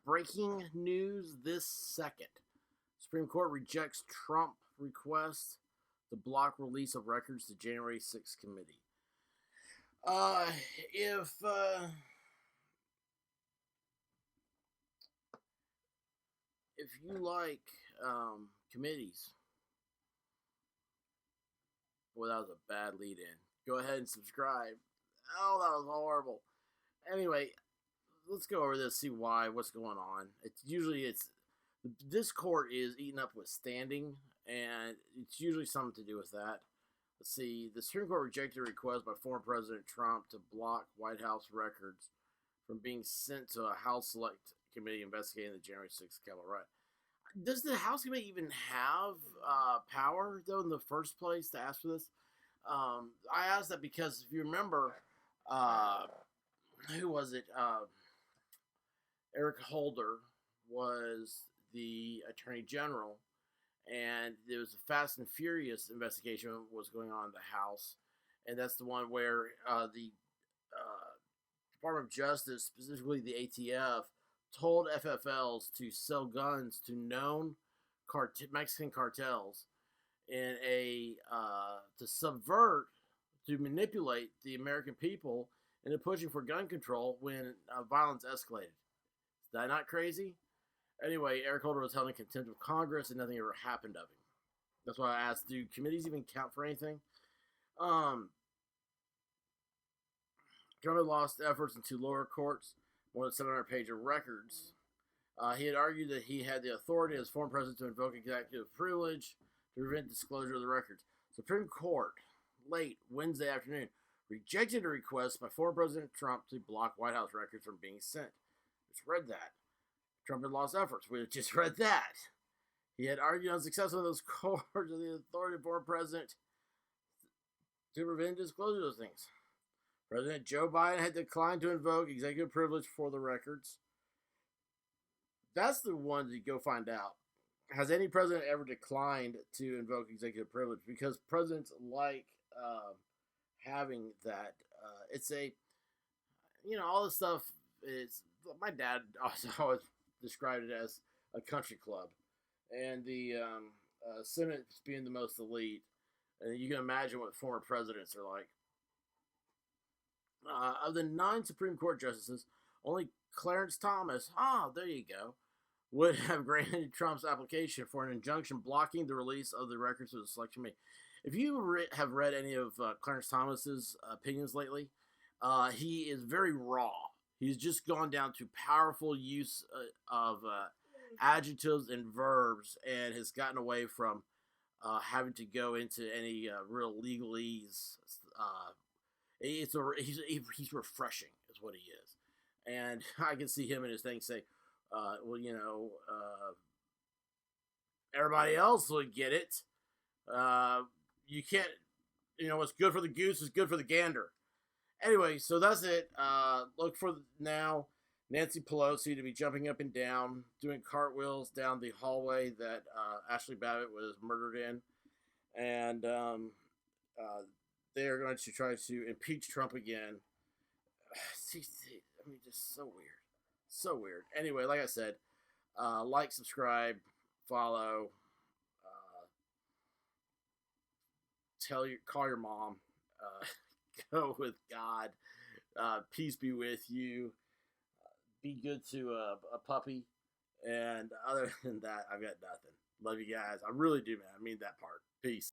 breaking news this second. Supreme Court rejects Trump request to block release of records to January 6th committee. If you like committees, boy, that was a bad lead-in. Go ahead and subscribe. Oh, that was horrible. Anyway, let's go over this, see what's going on. This court is eaten up with standing, and it's usually something to do with that. Let's see. The Supreme Court rejected a request by former President Trump to block White House records from being sent to a House Select Committee investigating the January 6th Capitol riot. Does the House Committee even have power, though, in the first place to ask for this? I asked that because if you remember, who was it? Eric Holder was the Attorney General, and there was a Fast and Furious investigation was going on in the House, and that's the one where the Department of Justice, specifically the ATF, told FFLs to sell guns to known Mexican cartels in to subvert, to manipulate the American people into pushing for gun control when violence escalated. Is that not crazy? Anyway, Eric Holder was held in contempt of Congress, and nothing ever happened of him. That's why I asked, do committees even count for anything? Trump had lost efforts in two lower courts, more than 700 pages of records. He had argued that he had the authority as former president to invoke executive privilege to prevent disclosure of the records. Supreme Court, late Wednesday afternoon, rejected a request by former President Trump to block White House records from being sent. Just read that. Trump had lost efforts. We just read that. He had argued unsuccessfully in those courts of the authority of former president to prevent disclosure of those things. President Joe Biden had declined to invoke executive privilege for the records. That's the one to go find out. Has any president ever declined to invoke executive privilege? Because presidents like having that. It's all this stuff is. My dad always described it as a country club, and the Senate being the most elite. And you can imagine what former presidents are like. Of the 9 Supreme Court justices, only Clarence Thomas, there you go, would have granted Trump's application for an injunction blocking the release of the records of the Select Committee. If you have read any of Clarence Thomas's opinions lately, he is very raw. He's just gone down to powerful use of adjectives and verbs, and has gotten away from having to go into any real legalese. He's refreshing, is what he is. And I can see him in his thing say, everybody else would get it. You can't, what's good for the goose is good for the gander. Anyway, so that's it. Look for now Nancy Pelosi to be jumping up and down, doing cartwheels down the hallway that Ashley Babbitt was murdered in. And they are going to try to impeach Trump again. Just so weird. So weird. Anyway, like I said, like, subscribe, follow, call your mom, go with God, peace be with you, be good to a puppy, and other than that, I've got nothing. Love you guys. I really do, man. I mean that part. Peace.